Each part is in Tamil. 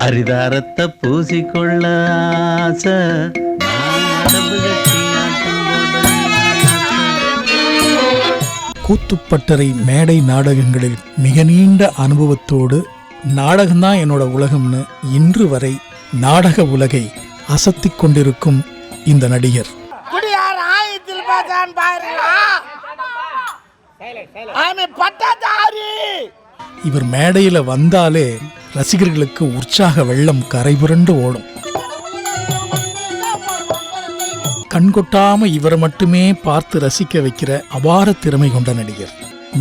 அரிதாரத்தை பூசிக்கொள்ள ஆசை, அரபு கட்டி ஆட்டம் போட கூத்துப்பட்டறை மேடை நாடகங்களில் மிக நீண்ட அனுபவத்தோடு நாடகம்தான் என்னோட உலகம்னு இன்று வரை நாடக உலகை அசத்திக் கொண்டிருக்கும் இந்த நடிகர். இவர் மேடையில வந்தாலே ரசிகர்களுக்கு உற்சாக வெள்ளம் கரைபுரண்டு ஓடும். கண்கொட்டாம இவரை மட்டுமே பார்த்து ரசிக்க வைக்கிற அபார திறமை கொண்ட நடிகர்.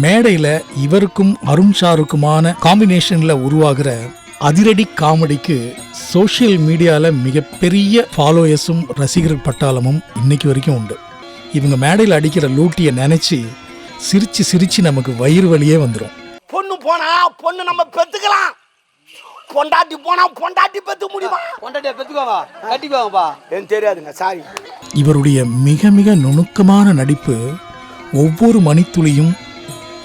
மேடையில இவருக்கும் அருண் ஷாருக்குமான காம்பினேஷன்ல உருவாகிற அதிரடி காமெடிக்கு சோசியல் மீடியால மிகப்பெரிய ஃபாலோயர்ஸும் ரசிகர் பட்டாளமும் இன்னைக்கு வரைக்கும் உண்டு. இவங்க மேடையில் அடிக்கிற லூட்டியை நினைச்சு சிரிச்சு சிரிச்சு நமக்கு வயிறு வலியே வந்துடும். பொண்ணு போனா பொண்ணு நம்ம பெத்துக்கலாம், பொண்டாட்டி போனா பொண்டாட்டி பெத்து முடியுமா? பொண்டாட்டிய பெத்துக்கோங்க, கட்டிக்கோங்கப்பா. எனக்கு தெரியாதுங்க, சாரி. இவருடைய மிக மிக நுணுக்கமான நடிப்பு ஒவ்வொரு மணித்துளியும்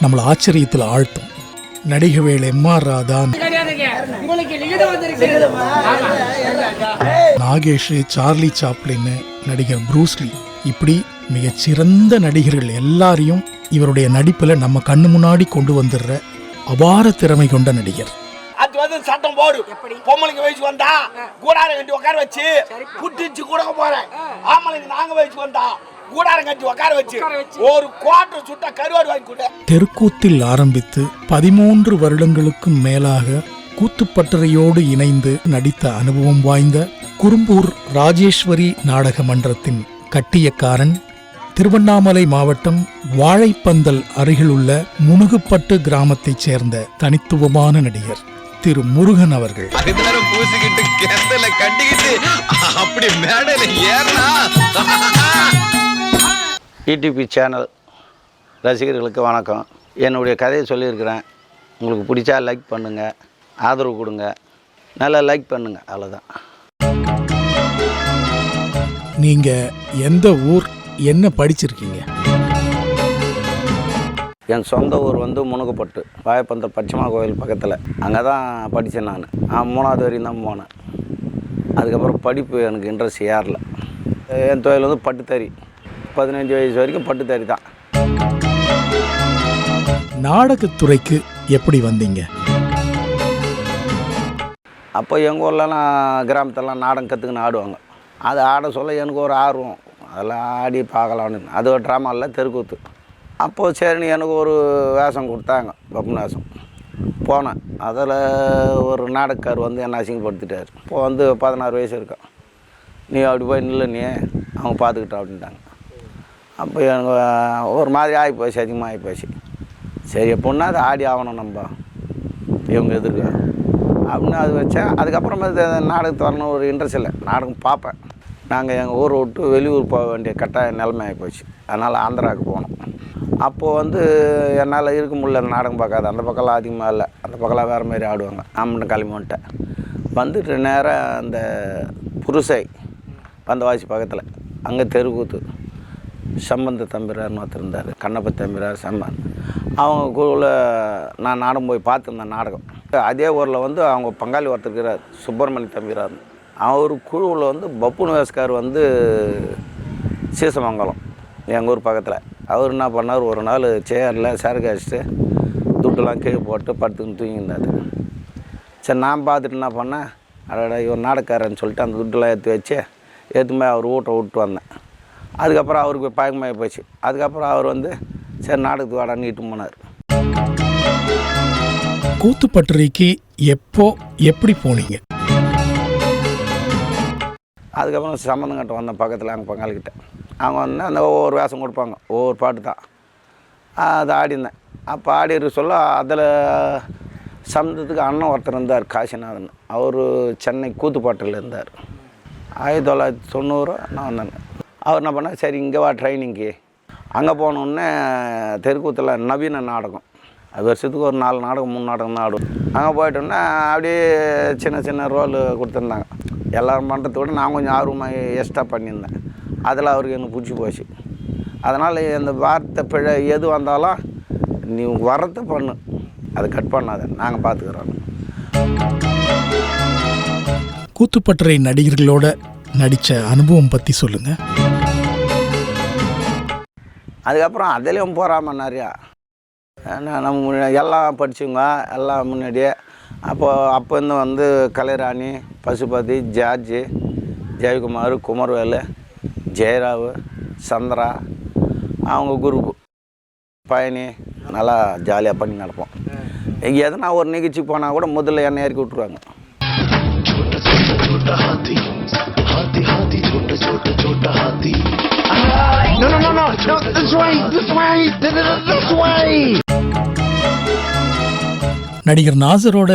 நம்மளை ஆச்சரியத்தில் ஆழ்த்தும். நடிகவேள் M R. Radha, Nagesh, Charlie Chaplin, நடிகர் ப்ரூஸ்லி, இப்படி மிகச்சிறந்த நடிகர்கள் எல்லாரையும் இவருடைய நடிப்புல நம்ம கண்ணு முன்னாடி கொண்டு வந்துடுற அபார திறமை கொண்ட நடிகர். அது வந்து சட்டம் போடு, பொம்பளைங்க வயசு வந்தா கூடாரம் கட்டி உட்கார வச்சு புட்டிச்சு கொடுக்க போறேன். ஆம்பளைங்க நாங்க வயசு வந்தா கூடாரம் கட்டி உட்கார வச்சு ஒரு குவார்டர் சுட்டா கருவாடு வாங்கி கொடு. தெருக்கூத்தில் ஆரம்பித்து 13 வருடங்களுக்கும் மேலாக கூத்துப்பட்டறையோடு இணைந்து நடித்த அனுபவம் வாய்ந்த குறும்பூர் ராஜேஸ்வரி நாடக மன்றத்தின் கட்டியக்காரன், திருவண்ணாமலை மாவட்டம் வாழைப்பந்தல் அருகிலுள்ள முனுகுப்பட்டு கிராமத்தைச் சேர்ந்த தனித்துவமான நடிகர் திரு முருகன் அவர்கள். யூடியூப் சேனல் ரசிகர்களுக்கு வணக்கம். என்னுடைய கதையை சொல்லியிருக்கிறேன். உங்களுக்கு பிடிச்சா லைக் பண்ணுங்கள், ஆதரவு கொடுங்க, நல்லா லைக் பண்ணுங்கள், அவ்வளோதான். நீங்கள் எந்த ஊர், என்ன படிச்சிருக்கீங்க? என் சொந்த ஊர் வந்து முனுகுப்பட்டு, வாழைப்பந்தல் பச்சைமா கோயில் பக்கத்தில். அங்கே தான் படித்தேன். நான் 3வது வரையும் தான் போனேன். அதுக்கப்புறம் படிப்பு எனக்கு இன்ட்ரெஸ்ட் ஏறல. என் தொழில் வந்து பட்டுத்தறி. 15 வயசு வரைக்கும் பட்டுத்தறி தான். நாடகத்துறைக்கு எப்படி வந்தீங்க? அப்போ எங்கள் ஊர்லலாம் கிராமத்திலலாம் நாடகம் கற்றுக்குன்னு ஆடுவாங்க. அது ஆட சொல்ல எனக்கு ஒரு ஆர்வம், அதெல்லாம் ஆடி பார்க்கலான்னு. அது ஒரு ட்ராமாவில் தெருக்கூத்து. அப்போது சரின்னு எனக்கு ஒரு வேஷம் கொடுத்தாங்க, பப்புன் வேஷம். போனேன். அதில் ஒரு நாடகக்கார் வந்து என்னை அசிங்கப்படுத்திட்டார். இப்போ வந்து 16 வயசு இருக்கும், நீ அப்படி போய் நில்ல, நீ அவங்க பார்த்துக்கிட்டோம் அப்படின்ட்டாங்க. அப்போ எனக்கு ஒரு மாதிரி ஆகிப்போச்சு, அதிகமாக ஆகிப்போச்சு. சரி எப்படின்னா அது ஆடி ஆகணும் நம்ம இவங்க எதிர்க்க அப்படின்னு அது வச்சேன். அதுக்கப்புறமா நாடகத்து வரணும் ஒரு இன்ட்ரெஸ்ட் இல்லை. நாடகம் பார்ப்பேன். நாங்கள் எங்கள் ஊரை விட்டு வெளியூர் போக வேண்டிய கட்டாய நிலைமை ஆகிப்போச்சு. அதனால் ஆந்திராவுக்கு போனோம். அப்போது வந்து என்னால் இருக்க முடியல, அந்த நாடகம் பார்க்காது. அந்த பக்கம்லாம் அதிகமாக இல்லை, அந்த பக்கம்லாம் வேறு மாதிரி ஆடுவாங்க. நான் கிளம்பி வந்துட்டேன். வந்துட்டு நேராக அந்த புருசை பந்தவாசி பக்கத்தில் அங்கே தெருக்கூத்து சம்பந்த தம்பிரார்னு ஒருத்தர் இருந்தார், கண்ணப்ப தம்பிரார் சம்பந்த். அவங்க குழுவில் நான் நாடகம் போய் பார்த்துருந்தேன் நாடகம். அதே ஊரில் வந்து அவங்க பங்காளி ஒருத்தர் இருக்கிறார், சுப்பிரமணிய தம்பிரார். அவர் குழுவில் வந்து பப்புன் வேஸ்கார் வந்து சீசமங்கலம் எங்கள் ஊர் பக்கத்தில். அவர் என்ன பண்ணார், ஒரு நாள் சேரில் சரக்கு அடிச்சுட்டு துட்டுலாம் கீழே போட்டு படுத்துன்னு தூங்கியிருந்தார். சரி நான் பார்த்துட்டு என்ன பண்ணேன், அடடா இவர் நாடகக்காரன்னு சொல்லிட்டு அந்த துட்டுலாம் ஏற்றி வச்சு போய் அவர் வீட்டை விட்டு வந்தேன். அதுக்கப்புறம் அவருக்கு பயங்கரமாகி போச்சு. அதுக்கப்புறம் அவர் வந்து சரி நாடகத்துக்கு வாடான்னு இட்டு போனார். கூத்துப்பட்டறைக்கு எப்போ எப்படி போனீங்க? அதுக்கப்புறம் சம்பந்தங்கிட்ட வந்தேன், பக்கத்தில் அங்கே பங்காளிக்கிட்ட. அவங்க வந்து அந்த ஒவ்வொரு வேஷம் கொடுப்பாங்க, ஒவ்வொரு பாட்டு தான். அதை ஆடினேன். அப்போ ஆடிட்டு சொல்ல அதில் சம்பந்தத்துக்கு அண்ணன் ஒருத்தர் இருந்தார், காசிநாதன். அவர் சென்னை கூத்துப்பாட்டில் இருந்தார். 1990 நான் வந்தேன். அவர் என்ன பண்ணால் சரி இங்கே வா ட்ரைனிங்கு. அங்கே போனோடனே தெருக்கூத்தில் நவீன நாடகம், அது வருஷத்துக்கு ஒரு 4 நாடகம் 3 நாடகம் தான் ஆடுவோம். அங்கே போயிட்டோன்னா அப்படியே சின்ன சின்ன ரோல் கொடுத்துருந்தாங்க. எல்லோரும் பண்ணுறத விட நான் கொஞ்சம் ஆர்வமாக எக்ஸ்ட்ரா பண்ணியிருந்தேன். அதில் அவருக்கு எனக்கு பிடிச்சி போச்சு. அதனால் அந்த வார்த்தை பிழை எது வந்தாலும் நீ வரத்தை பண்ணு, அதை கட் பண்ணாத, நாங்கள் பார்த்துக்குறோம். கூத்துப்பட்டறை நடிகர்களோட நடித்த அனுபவம் பற்றி சொல்லுங்கள். அதுக்கப்புறம் அதுலேயும் போகாமல் நிறையா நம்ம எல்லாம் படித்தவங்க எல்லாம் முன்னாடியே அப்போ இருந்து வந்து கலைராணி, பசுபதி, ஜார்ஜி, ஜெயக்குமார், குமரவேலு, ஜெயராவு, சந்திரா, அவங்க குரூப்பு பயணி நல்லா ஜாலியாக பண்ணி நடப்போம். எதனா ஒரு நிகழ்ச்சி போனால் கூட முதல்ல என்னை இறக்கி விட்ருவாங்க. நடிகர் நாசரோட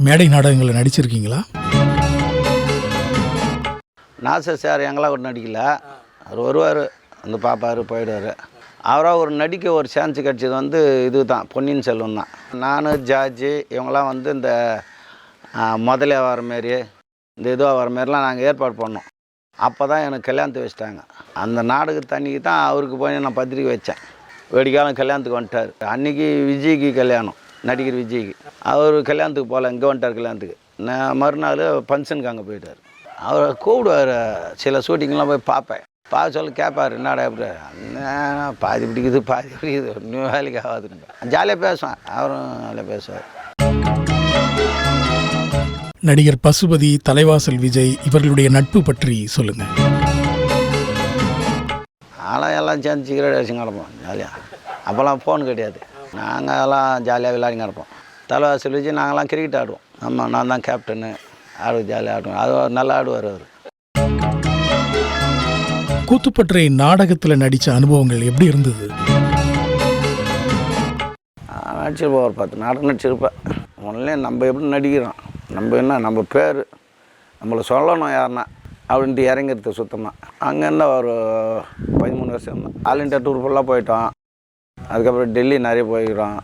மேடை நாடகங்களை நடிச்சிருக்கீங்களா? நாசர் சார் எங்களாம் ஒரு நடிக்கல, அவர் வருவார் வந்து பார்ப்பார் போயிடுவார். அவராக ஒரு நடிக்க ஒரு சான்ஸ் கிடச்சது வந்து இது தான், பொன்னியின் செல்வன் தான். நான், ஜார்ஜி இவங்களாம் வந்து இந்த முதலே வர மாரி இந்த இதுவாக வர மாரிலாம் நாங்கள் ஏற்பாடு பண்ணோம். அப்போ தான் எனக்கு கல்யாணத்தை வச்சுட்டாங்க. அந்த நாடகத்து அன்றைக்கி தான் அவருக்கு போய் நான் பத்திரிக்கை வச்சேன். வெடிக்காலம் கல்யாணத்துக்கு வந்துட்டார். அன்றைக்கி விஜய்க்கு கல்யாணம், நடிகர் விஜய்க்கு. அவர் கல்யாணத்துக்கு போகல, இங்கே வந்துட்டார் கல்யாணத்துக்கு. நான் மறுநாள் ஃபங்க்ஷனுக்கு அங்கே போயிட்டார். அவரை கூப்பிடுவார், சில ஷூட்டிங்லாம் போய் பார்ப்பேன். பார்க்க சொல்ல கேட்பார், என்னடா எப்படி பாதி பிடிக்குது பாதி பிடிக்குது இன்னும் வேலைக்கு ஆகாதுன்னு. ஜாலியாக பேசுவேன், அவரும் நல்லா பேசுவார். நடிகர் பசுபதி, தலைவாசல் விஜய் இவர்களுடைய நட்பு பற்றி சொல்லுங்கள். ஆனால் எல்லாம் சேர்ந்து சிகரெட் அடிச்சு கிடப்போம் ஜாலியாக. அப்போல்லாம் ஃபோன் கிடையாது, நாங்கள் எல்லாம் ஜாலியாக விளையாடி கிடப்போம். தலைவாசல் விஜய் நாங்கள்லாம் கிரிக்கெட் ஆடுவோம். ஆமாம், நான் தான் கேப்டனு, ஜாலியாக ஆடுவோம். அது நல்லா ஆடுவார் அவர். கூத்துப்பட்டறை நாடகத்தில் நடித்த அனுபவங்கள் எப்படி இருந்தது? நடிச்சிருப்போம், ஒரு 10 நாடகம் நடிச்சிருப்பேன். ஒன்றுலே நம்ம எப்படி நடிக்கிறோம், நம்ம என்ன நம்ம பேர் நம்மளை சொல்லணும் யாருன்னா அப்படின்ட்டு இறங்கிறது சுத்தமாக. அங்கேருந்து ஒரு 13 வருஷம் தான். ஆல் இண்டியா டூர் ஃபுல்லாக போயிட்டோம். அதுக்கப்புறம் டெல்லி நிறைய போய்க்கிறோம்,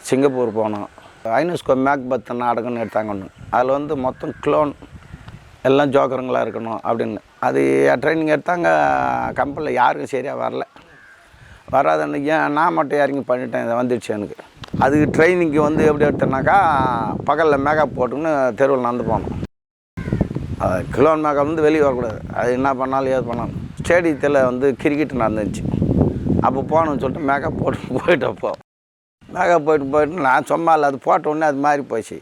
சிங்கப்பூர் போனோம். ஐநூஸ்கோ மேக்பத் நாடகம்னு எடுத்தாங்க ஒன்று. அதில் வந்து மொத்தம் க்ளோன் எல்லாம் ஜோக்கருங்களாக இருக்கணும் அப்படின்னு. அது ட்ரைனிங் எடுத்தாங்க. கம்பெனியில் யாருக்கும் சரியாக வராது அன்றைக்கி. நான் மட்டும் இறங்கி பண்ணிட்டேன், இதை வந்துடுச்சு எனக்கு. அதுக்கு ட்ரைனிங்க்கு வந்து எப்படி எடுத்தேன்னாக்கா, பகலில் மேக்கப் போட்டுன்னு தெருவில் நடந்து போகணும். அது கிலோன் மேக்கப் வந்து வெளியே வரக்கூடாது. அது என்ன பண்ணாலும் ஏது பண்ணாலும். ஸ்டேடியத்தில் வந்து கிரிக்கெட் நடந்துச்சு. அப்போ போகணுன்னு சொல்லிட்டு மேக்கப் போயிட்டப்போ மேக்கப் போயிட்டு நான் சும்மா இல்லை, அது போட்ட உடனே அது மாறி போச்சு.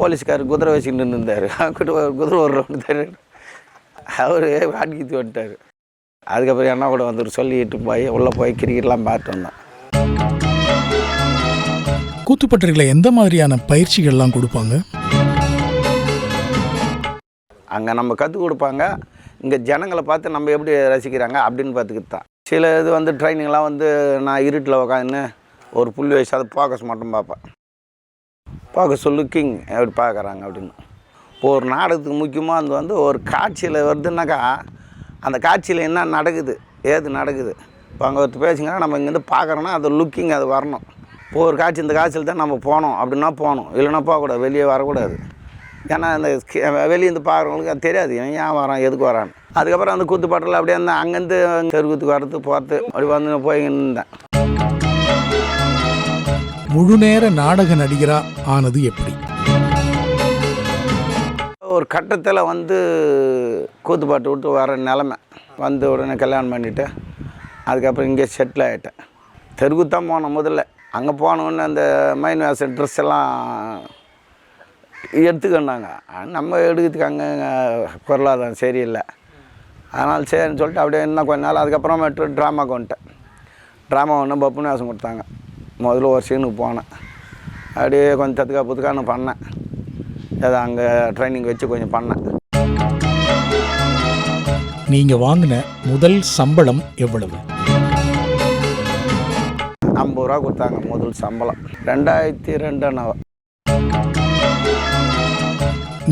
போலீஸ்காரர் குதிரை வச்சுக்கிட்டு இருந்திருந்தார். குதிரை ஒரு ரவுண்டு தெரியும், அவர் வாடிக்கிட்டு வந்துட்டார். அதுக்கப்புறம் என்ன கூட வந்துட்டு சொல்லிட்டு போய் உள்ளே போய் கிரிக்கெட்லாம் பார்த்து வந்தேன். கூத்துப்பட்டறையில் எந்த மாதிரியான பயிற்சிகள்லாம் கொடுப்பாங்க? அங்கே நம்ம கற்றுக் கொடுப்பாங்க. இங்கே ஜனங்களை பார்த்து நம்ம எப்படி ரசிக்கிறாங்க அப்படின்னு பார்த்துக்கிட்டு தான். சில இது வந்து ட்ரைனிங்லாம் வந்து நான் இருட்டில் உக்காந்துன்னு ஒரு புள்ளி வயசு அதை ஃபோக்கஸ் மட்டும் பார்ப்பேன். ஃபோக்கஸ் லுக்கிங் எப்படி பார்க்குறாங்க அப்படின்னு. ஒரு நாடகத்துக்கு முக்கியமாக அது வந்து ஒரு காட்சியில் வருதுன்னாக்கா, அந்த காட்சியில் என்ன நடக்குது, ஏது நடக்குது. இப்போ அங்கே ஒருத்தர் பேசுங்கன்னா நம்ம இங்கேருந்து பார்க்குறோன்னா அது லுக்கிங் அது வரணும். இப்போ ஒரு காட்சி, இந்த காட்சியில் தான் நம்ம போனோம் அப்படின்னா போகணும், இல்லைன்னா போகக்கூடாது, வெளியே வரக்கூடாது. ஏன்னா அந்த வெளியேருந்து பார்க்குறவங்களுக்கு அது தெரியாது, ஏன் வரான் எதுக்கு வரான்னு. அதுக்கப்புறம் அந்த கூத்துப்பாட்டில் அப்படியே இருந்தேன். அங்கேருந்து தெருக்கூத்துக்கு வரது போகிறது அப்படி வந்து போய்கின்னு இருந்தேன். முழு நேர நாடக நடிகராக ஆனது எப்படி? ஒரு கட்டத்தில் வந்து கூத்துப்பாட்டு விட்டு வர நிலமை வந்து உடனே கல்யாணம் பண்ணிவிட்டு அதுக்கப்புறம் இங்கே செட்டில் ஆகிட்டேன். தெருக்குத்தான் போனோம் முதல்ல. அங்கே போனோன்னு அந்த மைன் வேஷம் ட்ரெஸ் எல்லாம் எடுத்துக்கிட்டாங்க. நம்ம எடுக்கிறதுக்கு அங்கே பொருளாதாரம் சரியில்லை. அதனால் சரின்னு சொல்லிட்டு அப்படியே இன்னும் கொஞ்ச நாள். அதுக்கப்புறமேட்டு ட்ராமாவுக்கு வந்துட்டேன். ட்ராமா ஒன்று பப்புன்னு வேஷம் கொடுத்தாங்க. முதல்ல ஒரு சீனுக்கு போனேன். அப்படியே கொஞ்சம் தத்துக்கான்னு பண்ணேன். அதை அங்கே ட்ரைனிங் வச்சு கொஞ்சம் பண்ணேன். நீங்கள் வாங்கின முதல் சம்பளம் எவ்வளவு? 50 ரூபா கொடுத்தாங்க முதல் சம்பளம். 2002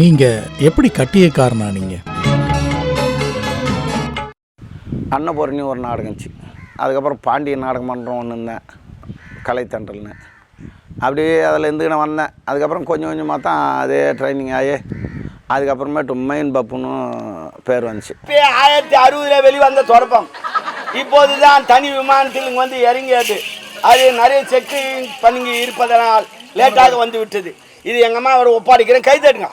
நீங்கள் எப்படி கட்டியக்காரனா? நீங்கள் அன்னபூரணி ஒரு நாடகம் இருந்துச்சு. அதுக்கப்புறம் பாண்டிய நாடகம் பண்ணுறோம் ஒன்று இருந்தேன், கலைத்தன்றல்னு. அப்படியே அதில் நான் வந்தேன். அதுக்கப்புறம் கொஞ்சம் கொஞ்சமாக தான் அதே ட்ரைனிங் ஆகி அதுக்கப்புறமேட்டு மெயின் பப்புன்னு பேர் வந்துச்சு. இப்போ 1960 வெளிவந்த தொடப்பம் இப்போது தான் தனி விமானத்தில் இங்கே வந்து இறங்கியது. அது நிறைய செக்கிங் பண்ணி இருப்பதனால் லேட்டாக வந்து விட்டது. இது எங்கள் அம்மா அவர் ஒப்பாடிக்கிறேன், கை தட்டுங்க.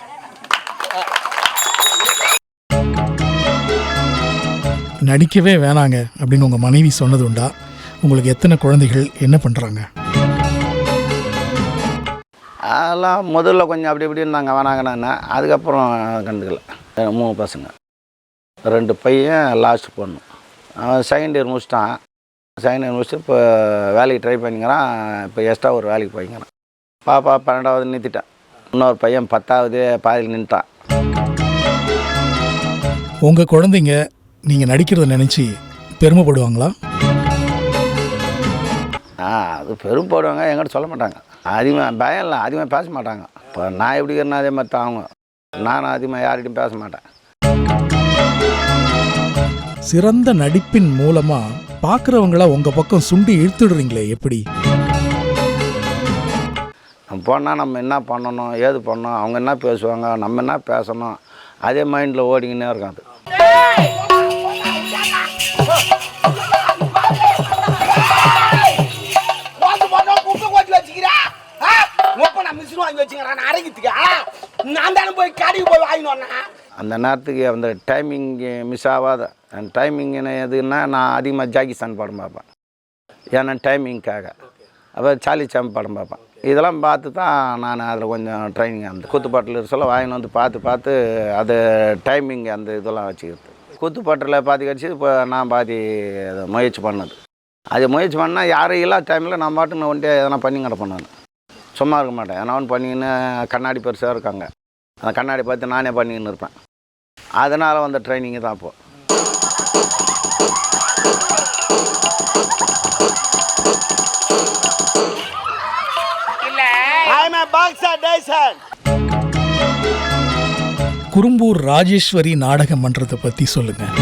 நடிக்கவே வேணாங்க அப்படின்னு உங்கள் மனைவி சொன்னது உண்டா? உங்களுக்கு எத்தனை குழந்தைகள், என்ன பண்ணுறாங்க? அதெல்லாம் முதல்ல கொஞ்சம் அப்படி இப்படி இருந்தாங்க, வேணாங்க. நான் அதுக்கப்புறம் கண்டுக்கல. 3 பசங்க, 2 பையன், லாஸ்ட் பொண்ணு. அவன் செகண்ட் இயர் முடிச்சிட்டான். செகண்ட் இயர் முடிச்சுட்டு இப்போ வேலைக்கு ட்ரை பண்ணிக்கிறான். இப்போ எக்ஸ்ட்ரா ஒரு வேலைக்கு போய்க்கிறான். பாப்பா 12வது நிறுத்திட்டான். இன்னொரு பையன் 10வது பாதியில் நின்றுட்டான். உங்கள் குழந்தைங்க நீங்கள் நடிக்கிறத நினச்சி பெருமைப்படுவாங்களா? அது பெருமைப்படுவாங்க, என்கிட்ட சொல்ல மாட்டாங்க. அதிகமாக பயம் இல்லை, அதிகமாக பேச மாட்டாங்க. இப்போ நான் எப்படி இருக்கேன்னா அதே மாதிரி தான் அவங்க. நானும் அதிகமாக யார்கிட்டையும் பேச மாட்டேன். சிறந்த நடிப்பின் மூலமாக பார்க்குறவங்கள உங்கள் பக்கம் சுண்டி இழுத்துடுறீங்களே, எப்படி? நம்ம போனால் நம்ம என்ன பண்ணணும், ஏது பண்ணணும், அவங்க என்ன பேசுவாங்க, நம்ம என்ன பேசணும், அதே மைண்டில் ஓடிக்கினே இருக்கும். அது அந்த நேரத்துக்கு அந்த டைமிங் மிஸ் ஆகாத. அந்த டைமிங் எதுன்னா நான் அதிகமாக ஜாக்கிஸ்தான் படம் பார்ப்பேன், ஏன்னா டைமிங்காக. அப்புறம் சார்லி சாம்பியன் படம் பார்ப்பேன். இதெல்லாம் பார்த்து தான் நான் அதில் கொஞ்சம் ட்ரைனிங். அந்த குத்துப்பாட்டில் சொல்ல வாங்கின்னு வந்து பார்த்து அது டைமிங் அந்த இதெல்லாம் வச்சுக்கிறது. குத்துப்பாட்டில் பாதி கிடச்சி இப்போ நான் பாதி அதை முயற்சி பண்ணது. அது முயற்சி பண்ணால் யாரும் இல்லாத டைமில் நான் பாட்டு ஒன்றியே எதனா பண்ணி கிடப்பேன். நான் சும்மா இருக்க மாட்டேன். ஏன்னா ஒன்று பண்ணிக்கின்னு கண்ணாடி பெருசாக இருக்காங்க, அந்த கண்ணாடி பார்த்து நானே பண்ணிக்கின்னு இருப்பேன். அதனால் வந்த ட்ரைனிங்கு தான் இப்போது. குறும்பூர் ராஜேஸ்வரி நாடக மன்றத்தை பற்றி சொல்லுங்கள்.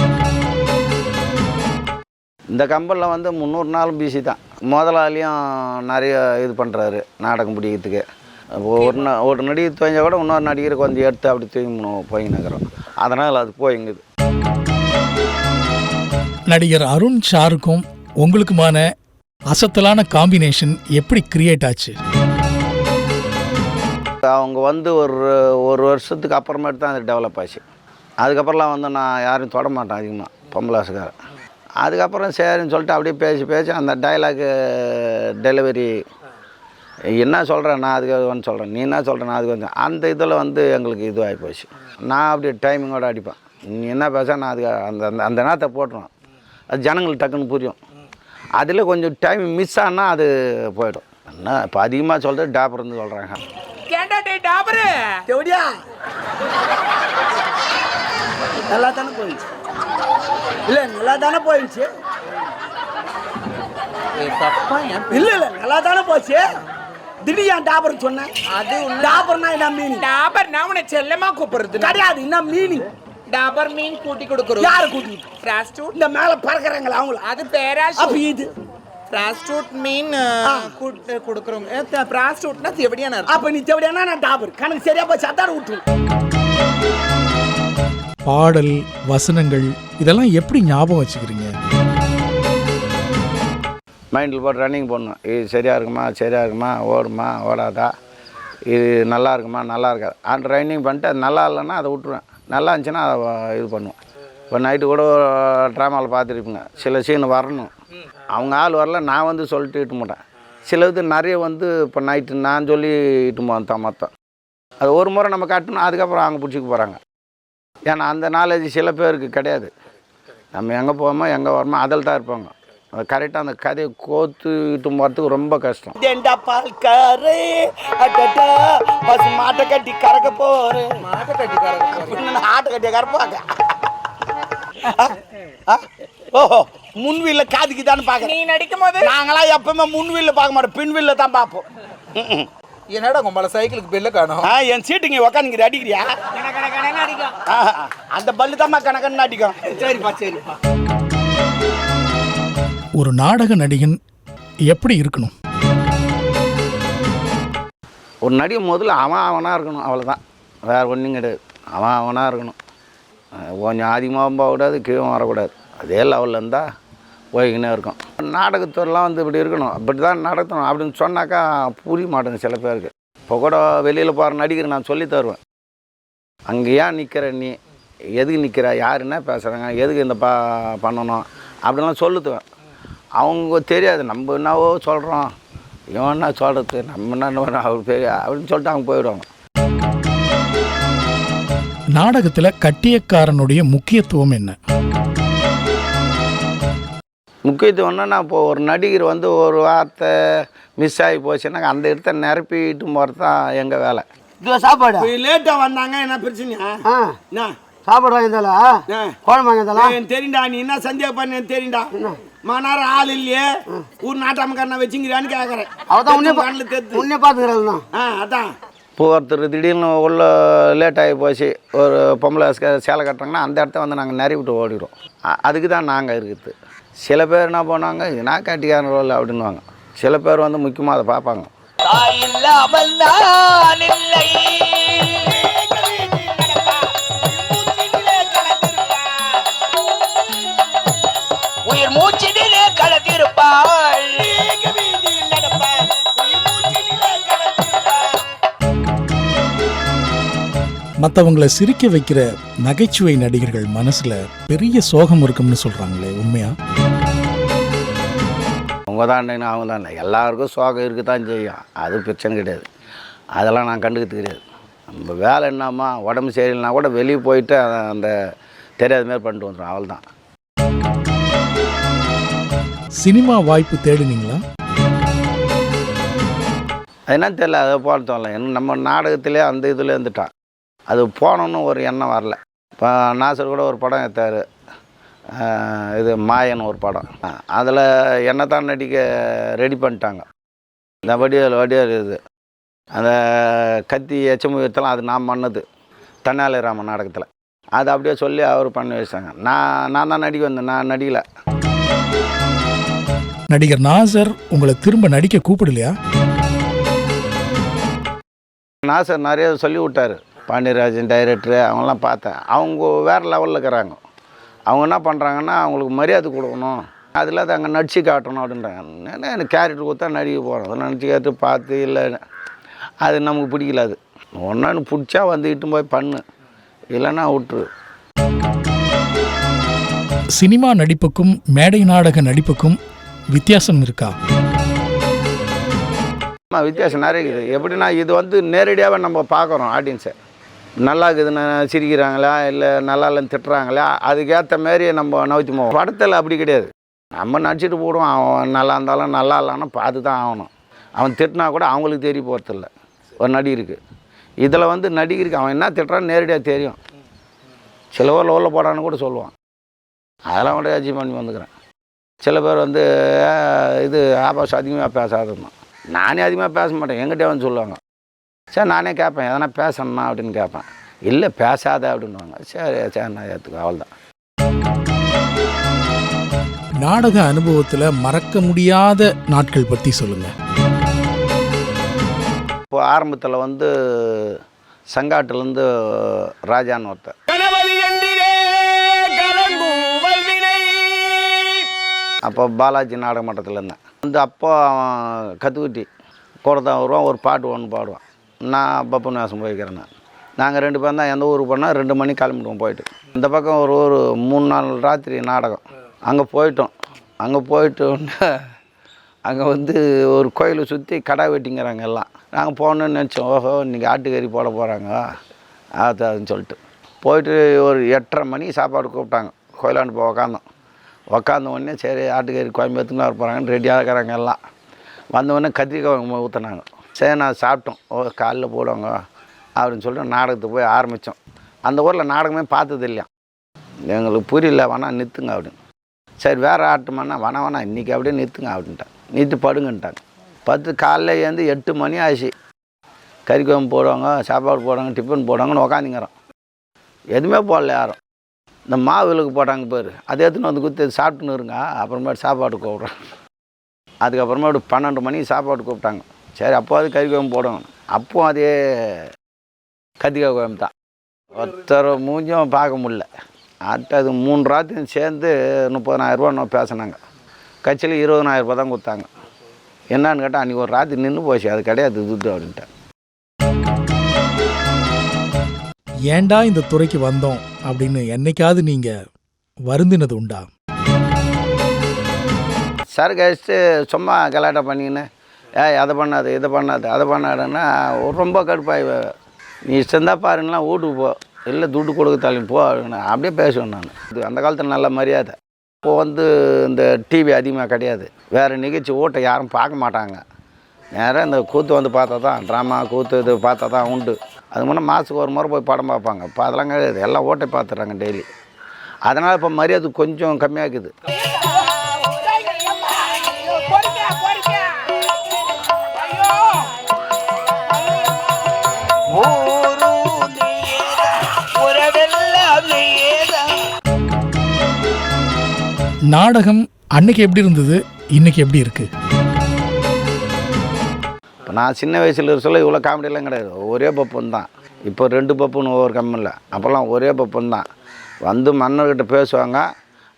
இந்த கம்பெனியில் வந்து 300 நாளும் பிசி தான். முதலாளியும் நிறைய இது பண்ணுறாரு நாடகம் பிடிக்கிறதுக்கு. ஒரு நடிகர் துவஞ்சால் கூட இன்னொரு நடிகரை கொஞ்சம் எடுத்து அப்படி தூங்கி போயின்னுக்கிறோம். அதனால் அது போயிங்குது. நடிகர் அருண் ஷாருக்கும் உங்களுக்குமான அசத்தலான காம்பினேஷன் எப்படி கிரியேட் ஆச்சு? அவங்க வந்து ஒரு வருஷத்துக்கு அப்புறமேட்டு தான் அது டெவலப் ஆச்சு. அதுக்கப்புறம்லாம் வந்து நான் யாரையும் தொட மாட்டேன் அதிகமாக, பொம்பளாசுக்காரன். அதுக்கப்புறம் சரின்னு சொல்லிட்டு அப்படியே பேசி அந்த டைலாகு டெலிவரி என்ன சொல்கிறேன், நான் அதுக்கு வந்து சொல்கிறேன், நீ என்ன சொல்கிறேன், நான் அதுக்கு வந்து அந்த இதில் வந்து எங்களுக்கு இதுவாகி போச்சு. நான் அப்படியே டைமிங்கோடு அடிப்பேன். நீ என்ன பேச நான் அதுக்கு அந்த அந்த நேரத்தை போட்டுருவேன். அது ஜனங்களுக்கு டக்குன்னு புரியும். அதில் கொஞ்சம் டைம் மிஸ் ஆனால் அது போயிடும். என்ன இப்போ அதிகமாக சொல்கிறது டாப்பர்னு சொல்கிறாங்க. நல்லா தானே போயிடுச்சு? இல்லை நல்லா தானே போயிடுச்சு? இல்லை நல்லா தானே போச்சு. திடீர் டாபர் சொன்னேன். அது டாபர்னா என்ன மீனிங்? டாபர்னா உன்னை செல்லமா கூப்பிடுறது கிடையாது. என்ன மீனிங்? டாபர் மீன் கூட்டி கொடுக்குறோம். யாரு கூட்டி? பிராஸ்டியூட். இந்த மேல பறக்குறாங்களா அவங்கள? அது பேராஷூட். அப்ப இது பிராஸ்டியூட் மீன் கொடுக்குறோம். பிராஸ்டியூட்னா தெவடியான. அப்ப நீ தெவடியானா நான் டாபர். கணக்கு சரியா போச்சு. அதான் விட்டு. பாடல் வசனங்கள் இதெல்லாம் எப்படி ஞாபகம் வச்சுக்கிறீங்க? மைண்டில் போட்டு ரன்னிங் பண்ணணும். இது சரியாக இருக்குமா, ஓடுமா, ஓடாதா, இது நல்லா இருக்குமா, நல்லா இருக்காது. அந்த ரன்னிங் பண்ணிட்டு அது நல்லா இல்லைன்னா அதை விட்டுருவேன். நல்லா இருந்துச்சுன்னா அதை இது பண்ணுவேன். இப்போ நைட்டு கூட ட்ராமாவில் பார்த்துருப்பீங்க, சில சீன் வரணும், அவங்க ஆள் வரல, நான் வந்து சொல்லிட்டு இட்டு மாட்டேன். சில இது நிறைய வந்து இப்போ நைட்டு நான் சொல்லி இட்டு போவேன் மொத்தம். அது ஒரு முறை நம்ம காட்டணும், அதுக்கப்புறம் அவங்க பிடிச்சிக்க போகிறாங்க. ஏன்னா அந்த நாலேஜ் சில பேருக்கு கிடையாது. நம்ம எங்கே போவோமோ எங்கே வரோமோ அதில் தான் இருப்பாங்க. அது கரெக்டாக அந்த கதையை கோத்து இட்டு போகிறதுக்கு ரொம்ப கஷ்டம். மாட்டை கட்டி கறக்க போறேன். மாட்டை கட்டி கறக்க ஆட்டை கட்டி கறப்பாங்க. ஓஹோ, முன்வீல்ல காதுக்கு தானே பார்க்க. நீ நடிக்கும் போது நாங்களாம் எப்பவுமே முன்வீல்ல பார்க்க மாட்டோம், பின்வீல்ல தான் பார்ப்போம். என்னடா உங்கள சைக்கிளுக்கு பெல்ல காணோம்? என் சீட்டுங்க உக்காந்துக்கிற அடிக்கிறியா? அந்த பல்லு தான் கணக்கன்னு அடிக்கும். சரிப்பா. ஒரு நாடக நடிகன் எப்படி இருக்கணும்? ஒரு நடிகை முதல்ல அவனாக இருக்கணும், அவ்வளோதான். வேறு ஒன்றும் கிடையாது. அவனாக இருக்கணும். கொஞ்சம் அதிகமாகவும் போகக்கூடாது, கீழே வரக்கூடாது. அதே லெவலில் இருந்தால் போய்கினே இருக்கும். நாடகத்துறைலாம் வந்து இப்படி இருக்கணும், அப்படி தான் நடத்தணும் அப்படின்னு சொன்னாக்கா புரிய மாட்டேங்குது சில பேருக்கு. இப்போ கூட வெளியில் போகிற நடிகர் நான் சொல்லி தருவேன், அங்கே ஏன் நிற்கிற, நீ எதுக்கு நிற்கிறா, யார் என்ன பேசுகிறாங்க, எதுக்கு இந்த பண்ணணும் அப்படின்லாம் சொல்லுதுவேன். அவங்க தெரியாது நம்ம என்னவோ சொல்கிறோம், இவன் என்ன சொல்கிறது, நம்ம என்ன அவர் பெரிய அப்படின்னு சொல்லிட்டு அவங்க போயிடுவாங்க. நாடகத்தில் கட்டியக்காரனுடைய முக்கியத்துவம் என்ன? முக்கியத்துவம்னா நான் இப்போ ஒரு நடிகர் வந்து ஒரு வார்த்தை மிஸ் ஆகி போச்சுன்னா அந்த இடத்த நிரப்பிட்டு போகிறது தான் எங்கள் வேலை. இது சாப்பாடு லேட்டாக வந்தாங்க என்ன பிரச்சனையா? என்ன சாப்பாடு வாங்கியிருந்தாலா குழம்பு வாங்கியிருந்தாலா தெரியுண்டா, நீ என்ன சந்தேகம் பண்ணு தெரியுண்டா. மணி ஆள் இல்லையே ஊர் நாட்டாமக்காரனை வச்சுங்கிறான்னு கேட்குறேன். அவதான் உன்னே பார்த்துக்கிறேன். அதான் இப்போ ஒருத்தர் திடீர்னு உள்ள லேட் ஆகி போச்சு, ஒரு பொம்பளை சேலை கட்டுறாங்கன்னா அந்த இடத்த வந்து நாங்கள் நிறவிட்டு ஓடிடுவோம். அதுக்கு தான் நாங்கள் இருக்குது. சில பேர் என்ன பண்ணுவாங்க, நான் கட்டிக்காரன் ரோல் அப்படின்வாங்க. சில பேர் வந்து முக்கியமாக அதை பார்ப்பாங்க. உயிர் மூச்சினிலே கலந்திருப்பாள். மற்றவங்களை சிரிக்க வைக்கிற நகைச்சுவை நடிகர்கள் மனசுல பெரிய சோகம் இருக்கும்னு சொல்றாங்களே, உண்மையா? அவங்க தான் அவங்க தான் எல்லாருக்கும் சோகம் இருக்க தான் செய்யும், அது பிரச்சனை கிடையாது. அதெல்லாம் நான் கண்டுக்கிறது கிடையாது. நம்ம வேலை என்னம்மா, உடம்பு சரியில்லைனா கூட வெளியே போயிட்டு அந்த தெரியாத மாதிரி பண்ணிட்டு வந்துடும், அவள் தான். சினிமா வாய்ப்பு தேடினீங்களா? அது என்னன்னு தெரியல, அதை போட தோணல. நம்ம நாடகத்திலே அந்த இதில் இருந்துட்டான், அது போகணுன்னு ஒரு எண்ணம் வரல. இப்போ நாசர் கூட ஒரு படம் எடுத்தார், இது மாயன் ஒரு படம். அதில் என்ன தான் நடிக்க ரெடி பண்ணிட்டாங்க. இந்த வடிவேல் இது அந்த கத்தி எச்சமு வைத்தலாம், அது நான் பண்ணது தெனாலிராமன் நாடகத்தில். அதை அப்படியே சொல்லி அவர் பண்ணி வச்சாங்க. நான் தான் நடிக்க வந்தேன், நான் நடிக்கலை. நடிகர் நாசர் உங்களை திரும்ப நடிக்க கூப்பிடலையா? நாசர் நிறைய சொல்லி விட்டார். பாண்டியராஜன் டைரக்டரு அவங்களாம் பார்த்தேன், அவங்க வேறு லெவலில் இருக்கிறாங்க. அவங்க என்ன பண்ணுறாங்கன்னா, அவங்களுக்கு மரியாதை கொடுக்கணும், அதில் அதை அங்கே நடிச்சு காட்டணும் அப்படின்றாங்க. ஏன்னா எனக்கு கேரக்டர் கொடுத்தா நடிக்க போகிறோம், அதை நடிச்சு கேட்டு பார்த்து இல்லை அது நமக்கு பிடிக்கல. அது ஒன்று பிடிச்சா வந்துக்கிட்டு போய் பண்ணு, இல்லைன்னா விட்டுரு. சினிமா நடிப்புக்கும் மேடை நாடக நடிப்புக்கும் வித்தியாசம் இருக்கா? வித்தியாசம் நிறைய இருக்குது. எப்படின்னா இது வந்து நேரடியாகவே நம்ம பார்க்குறோம் ஆடியன்ஸை, நல்லா இருக்குதுன்னு சிரிக்கிறாங்களா இல்லை நல்லா இல்லைன்னு திட்டுறாங்களா, அதுக்கேற்ற மாரி நம்ம நவுத்தி போவோம். படத்தில் அப்படி கிடையாது, நம்ம நடிச்சிட்டு போடுவோம். அவன் நல்லா இருந்தாலும் நல்லா இல்லைன்னா பார்த்து தான் ஆகணும். அவன் திட்டினா கூட அவங்களுக்கு தெரிய போகிறதில்ல ஒரு நடிகருக்கு. இதில் வந்து நடிகருக்கு அவன் என்ன திட்டுறான்னு நேரடியாக தெரியும். சில ஊரில் உள்ள போடான்னு கூட சொல்லுவான், அதெல்லாம் கூட அச்சீவ் பண்ணி வந்துக்கிறேன். சில பேர் வந்து இது ஆபாசம் அதிகமாக பேசாதுன்னா, நானே அதிகமாக பேச மாட்டேன், எங்கிட்டே வந்து சொல்லுவாங்க. சரி நானே கேட்பேன், எதனா பேசணுமா அப்படின்னு கேட்பேன். இல்லை பேசாத அப்படின்வாங்க. சரி நான் ஏற்றுக்க, அவள் தான். நாடக அனுபவத்தில் மறக்க முடியாத நாட்கள் பற்றி சொல்லுங்கள். இப்போ ஆரம்பத்தில் வந்து சங்காட்டிலேருந்து ராஜான்னு ஒருத்தர், அப்போ பாலாஜி நாடக மன்றத்தில் இருந்தேன். வந்து அப்போ அவன் கற்றுக்குட்டி கூட தான் வருவான், ஒரு பாட்டு ஒன்று பாடுவான். நான் பப்புன்னு வேஷம் போய்க்கிறேன். நாங்கள் 2 பேர் தான் எந்த ஊருக்கு போனால் 2 மணிக்கு கிளம்பிடுவோம். போயிட்டு இந்த பக்கம் ஒரு 3-4 ராத்திரி நாடகம். அங்கே போயிட்டோம். அங்கே போயிட்டு அங்கே வந்து ஒரு கோயிலை சுற்றி கடை வெட்டிங்கிறாங்க எல்லாம். நாங்கள் போகணுன்னு நினச்சோம். ஓஹோ இன்றைக்கி ஆட்டுக்கறி போட போகிறாங்க அதுன்னு சொல்லிட்டு போயிட்டு ஒரு 8:30 மணிக்கு சாப்பாடு கூப்பிட்டாங்க. கோயிலாண்டு போய் உக்காந்த உடனே சரி ஆட்டுக்கறி குழம்பு எடுத்துன்னு வர போகிறாங்கன்னு ரெடியாக இருக்கிறாங்க எல்லாம். வந்தவுடனே கத்திரிக்காய் ஊற்றினாங்க. சரி நான் சாப்பிட்டோம். காலைல போடுவாங்க அப்படின்னு சொல்லிட்டு நாடகத்துக்கு போய் ஆரம்பித்தோம். அந்த ஊரில் நாடகமே பார்த்தது இல்லையா, எங்களுக்கு புரியல, வேணா நிறுத்துங்க அப்படின்னு. சரி வேறு ஆட்டுமாண்ணா வேணா இன்றைக்கி அப்படியே நிறுத்துங்க அப்படின்ட்டாங்க. நிறுத்து படுங்கன்ட்டாங்க. 10 காலைல ஏந்து 8 மணி ஆச்சு. கறி குழம்பு போடுவாங்க, சாப்பாடு போடுவாங்க, டிஃபன் போடுவாங்கன்னு உக்காந்துங்கிறோம். எதுவுமே போடல யாரும். இந்த மாவிலுக்கு போட்டாங்க பேர், அதை எடுத்துன்னு வந்து குத்து சாப்பிட்டுன்னு இருங்க, அப்புறமேட்டு சாப்பாடு கூப்பிட்றேன். அதுக்கப்புறமேட்டு 12 மணிக்கு சாப்பாடு கூப்பிட்டாங்க. சரி அப்போ அது கறி குழம்பு போடுவாங்க. அப்போது அதே கத்திரிக்காய் குழம்பு தான். ஒருத்தர் மூஞ்சும் பார்க்க முடியல. அது 3 ராத்திரி சேர்ந்து 30,000 ரூபா பேசினாங்க. கட்சியில் 20,000 ரூபா தான் கொடுத்தாங்க. என்னான்னு கேட்டால் அன்றைக்கி ஒரு ராத்திரி நின்று போச்சு, அது கிடையாது துட்டு அப்படின்ட்டு. ஏன்டா இந்த துறைக்கு வந்தோம் அப்படின்னு என்னைக்காவது நீங்க வருந்தினது உண்டா? சார் கழிச்சிட்டு சும்மா கலாட்டா பண்ணிக்கின்னு அதை பண்ணாது இதை பண்ணாது அதை பண்ணாதுன்னா ரொம்ப கடுப்பாய். நீ இஷ்டந்தான் பாருங்கன்னா வீட்டுக்கு போ, இல்லை துட்டு கொடுக்கத்தாலும் போ அப்படியே பேசுவேன் நான். இது அந்த காலத்தில் நல்ல மரியாதை. இப்போது இந்த டிவி அதிகமாக கிடையாது, வேறு நிகழ்ச்சி ஓட்டை யாரும் பார்க்க மாட்டாங்க. நேராக இந்த கூத்து வந்து பார்த்தா தான், ட்ராமா கூத்து இது பார்த்தா தான் உண்டு. அது முன்னே மாதத்துக்கு ஒரு முறை போய் படம் பார்ப்பாங்க. இப்போ அதெல்லாம் கிடையாது, எல்லாம் ஓட்டை பார்த்துட்றாங்க டெய்லி. அதனால் இப்போ மரியாதை கொஞ்சம் கம்மியாகுது. நாடகம் அன்னைக்கு எப்படி இருந்தது, இன்னைக்கு எப்படி இருக்கு? இப்போ நான் சின்ன வயசில் சொல்ல இவ்வளோ காமெடியெல்லாம் கிடையாது, ஒரே பப்புன்னு தான். இப்போ 2 பப்புன்னு ஒவ்வொரு கம்மில், அப்போல்லாம் ஒரே பப்புன்னு தான். வந்து மன்னர்கிட்ட பேசுவாங்க,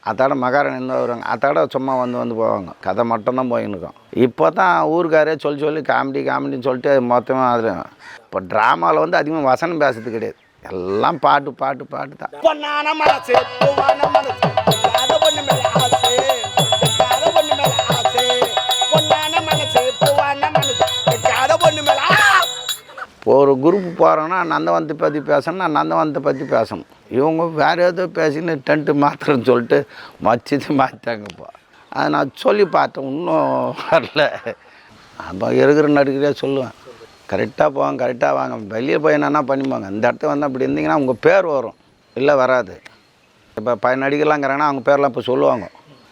அதோட மகாராணி இருந்து வருவாங்க, அதோட சும்மா வந்து போவாங்க. கதை மட்டும்தான் போயின்னு இருக்கோம். இப்போ தான் ஊருக்காரே சொல்லி காமெடின்னு சொல்லிட்டு மொத்தமாக அது. இப்போ ட்ராமாவில் வந்து அதிகமாக வசனம் பேசுறது கிடையாது, எல்லாம் பாட்டு தான். இப்போ ஒரு குரூப் போகிறோன்னா நந்தவனத்தை பற்றி பேசணும், நான் நந்தவனத்தை பற்றி பேசணும். இவங்க வேறு ஏதோ பேசின்னு டென்ட்டு மாத்திரன்னு சொல்லிட்டு மாற்றிட்டாங்கப்பா. அதை நான் சொல்லி பார்த்தேன், இன்னும் வரல. அப்போ இருக்கிற நடிகரே சொல்லுவேன், கரெக்டாக போவாங்க, கரெக்டாக வாங்க, வெளியே போய் என்னென்னா பண்ணிப்பாங்க. இந்த இடத்துல வந்து அப்படி இருந்தீங்கன்னா உங்கள் பேர் வரும், இல்லை வராது. இப்போ நடிகர்லாங்கிறாங்கன்னா அவங்க பேர்லாம் இப்போ சொல்லுவாங்க.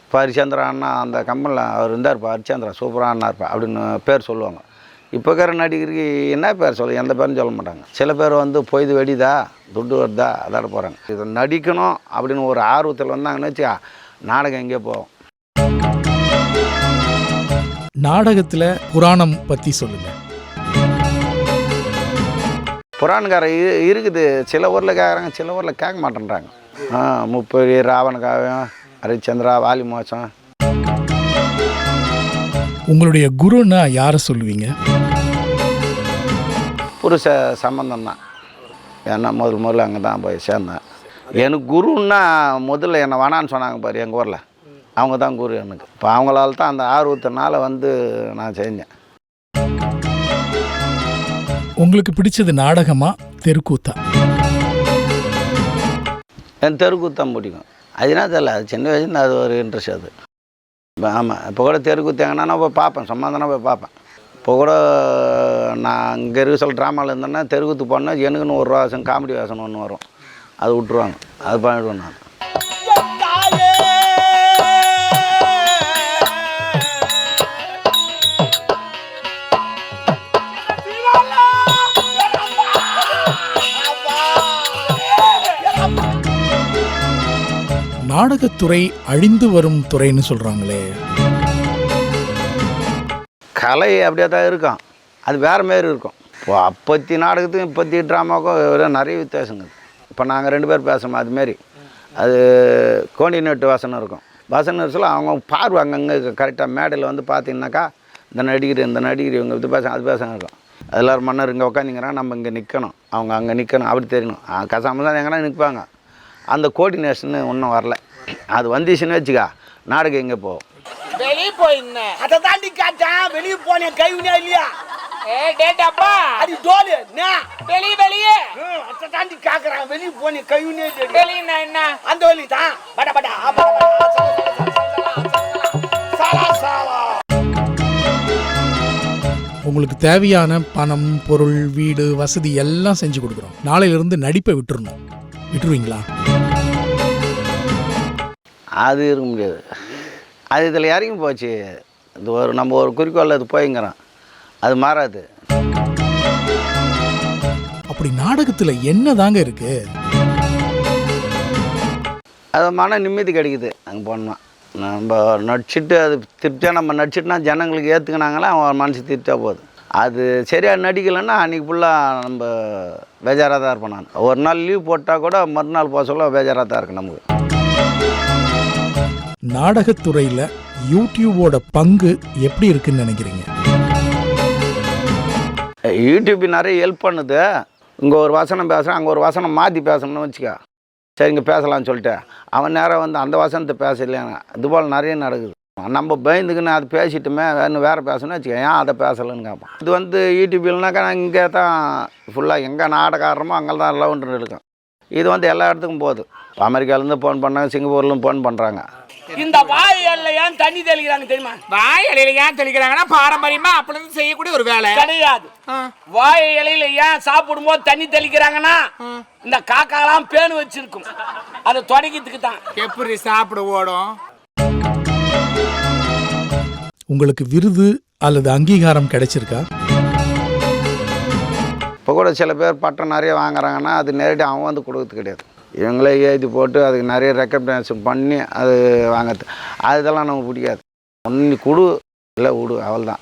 இப்போ ஹரிச்சந்திரா அண்ணா அந்த கம்பெனியில் அவர் இருந்தார், இப்போ ஹரிச்சந்திரா சூப்பராக அண்ணா இருப்பா அப்படின்னு பேர் சொல்லுவாங்க. இப்போ இருக்கிற நடிகருக்கு என்ன பேர் சொல்ல, எந்த பேரும் சொல்ல மாட்டாங்க. சில பேர் வந்து பொய்து வெடிதா, துட்டு வருதா, அதாட போகிறாங்க. இதை நடிக்கணும் அப்படின்னு ஒரு ஆர்வத்தில் வந்தாங்கன்னு வச்சா நாடகம் எங்கேயோ போகும். நாடகத்தில் புராணம் பற்றி சொல்லுங்க. புராணக்கார இருக்குது, சில ஊரில் கேட்குறாங்க, சில ஊரில் கேட்க மாட்டேன்றாங்க. முப்பரி, ராவண காவியம், ஹரிச்சந்திரா, வாலி மோசம். உங்களுடைய குருன்னா யாரை சொல்லுவீங்க? புருஷ சம்பந்தம் தான். ஏன்னா முதல்ல அங்கே தான் போய் சேர்ந்தேன். எனக்கு குருன்னா முதல்ல என்னை வேணான்னு சொன்னாங்க பாரு எங்கள் ஊரில், அவங்க தான் குரு எனக்கு. இப்போ அவங்களால தான் அந்த ஆர்வத்தினால வந்து நான் செஞ்சேன். உங்களுக்கு பிடிச்சது நாடகமா தெருக்கூத்தா? என் தெருக்கூத்தான் பிடிக்கும். அதுனா தெரியல, அது சின்ன வயசுல அது ஒரு இன்ட்ரெஸ்ட் அது. ஆமாம், இப்போ கூட தெருக்கூத்தாங்கன்னா நான் போய் பார்ப்பேன், சும்மா தானே போய் பார்ப்பேன். இப்போ கூட நான் இங்கே இருக்க சொல்ல ட்ராமாவில் இருந்தேன்னா தெருக்கூத்து போனால் எனக்குன்னு ஒரு வேஷம், காமெடி வேஷம் ஒன்று வரும், அது விட்டுருவாங்க, அது பண்ணிவிடுவேன் நான். நாடகத்துறை அழிந்து வரும் துறைன்னு சொல்கிறாங்களே, கலை அப்படியே தான் இருக்கும், அது வேறு மாரி இருக்கும். இப்போ அப்பத்தி நாடகத்துக்கும் இப்பத்தி ட்ராமாவுக்கும் நிறைய வித்தியாசங்க. இப்போ நாங்கள் 2 பேர் பேசுகிறோம், அதுமாரி அது கோஆர்டினேட் வசனம் இருக்கும். வசனம் சொல்ல அவங்க பார்வை அங்கங்கே கரெக்டாக மேடையில் வந்து பார்த்தீங்கன்னாக்கா இந்த நடிகர் இவங்க இது பேச அது பேசணும் இருக்கும். எல்லோரும் மன்னர் இங்கே உட்காந்திங்கிறாங்க, நம்ம இங்கே நிற்கணும், அவங்க அங்கே நிற்கணும், அப்படி தெரியணும். கசாமல் தான் எங்கன்னா நிற்பாங்க. அந்த கோஆர்டினேஷன் இன்னும் வரல, அது வந்துச்சுன்னு வச்சுக்கா நாடகம் எங்கே போகும். வெளியே போயிருந்தேன், அதை தாண்டி காட்டான். வெளியே போனேன், கைவினா இல்லையா? டேட்டாப்பா அது டோலு வெளியே அதை தாண்டி காக்குறான். வெளியே போனேன், கைவினே வெளியே என்ன அந்த வழி தான். படா உங்களுக்கு தேவையான பணம், பொருள், வீடு, வசதி எல்லாம் செஞ்சு கொடுக்குறோம், நாளையிலிருந்து நடிப்பை விட்டுருவீங்களா? அது இருக்க முடியாது, அது இதில் இறங்கி போச்சு. இது நம்ம ஒரு குறிக்கோள் அது போய்ங்கிறோம், அது மாறாது. அப்படி நாடகத்தில் என்ன தாங்க இருக்கு? அது மன நிம்மதி கிடைக்குது அங்கே போனோம்னா. நம்ம நடிச்சுட்டு அது திருப்தியாக நம்ம நடிச்சிட்டுனா ஜனங்களுக்கு ஏற்றுக்கினாங்களா அவன் மனசு திருப்தியாக போகுது. அது சரியாக நடிக்கலைன்னா அன்றைக்கி ஃபுல்லாக நம்ம பேஜாராக தான் இருப்பேன். நான் ஒரு நாள் லீவ் போட்டால் கூட மறுநாள் போக சொல்ல பேஜாராக தான் இருக்குது நமக்கு. நாடகத்துறையில் யூடியூபோட பங்கு எப்படி இருக்குன்னு நினைக்கிறீங்க? யூடியூப் நிறைய ஹெல்ப் பண்ணுது. இங்கே ஒரு வசனம் பேசுகிறேன், அங்கே ஒரு வசனம் மாற்றி பேசணும்னு வச்சுக்க, சரிங்க பேசலாம்னு சொல்லிட்டு அவன் நேரம் வந்து அந்த வசனத்தை பேசலையாங்க. இதுபோல் நிறைய நடக்குது. நம்ம பயந்துக்குன்னு அது பேசிட்டுமே வேறு பேசணும்னு வச்சுக்க, ஏன் அதை பேசலைன்னு கேட்பான். இது வந்து யூடியூப்லனாக்கா நான் இங்கே தான் ஃபுல்லாக எங்கே நாடகம் ஆடுறோமோ அங்கே தான் லவ்ன்றது இருக்கும். இது வந்து எல்லா இடத்துக்கும் போகுது. அமெரிக்காவிலேருந்து ஃபோன் பண்ணாங்க, சிங்கப்பூர்லேருந்து ஃபோன் பண்ணுறாங்க. இந்த வாய் இலையில ஏன் தண்ணி தெளிக்கிறாங்க தெரியுமா? வாய் இலையில ஏன் தெளிக்கிறாங்கன்னா பாரம்பரியமா அப்படி இருந்து செய்யக்கூடிய ஒரு வேலை கிடையாது. வாய் இலையில ஏன் சாப்பிடும்போது தண்ணி தெளிக்கிறாங்கன்னா இந்த காக்காலாம் பேனு வச்சிருக்கும், அதை தொடக்கிறதுக்கு தான். எப்படி சாப்பிட ஓடும்? உங்களுக்கு விருது அல்லது அங்கீகாரம் கிடைச்சிருக்கா? இப்போ கூட சில பேர் பட்டம் நிறைய வாங்குறாங்கன்னா அது நேரடி அவன் வந்து கொடுக்கறது கிடையாது. இவங்களே எழுதி போட்டு அதுக்கு நிறைய ரெக்கக்னேஷன் பண்ணி அது வாங்கிறது, அதெல்லாம் நமக்கு பிடிக்காது. ஒன்று கொடு இல்லை விடு, அவள் தான்.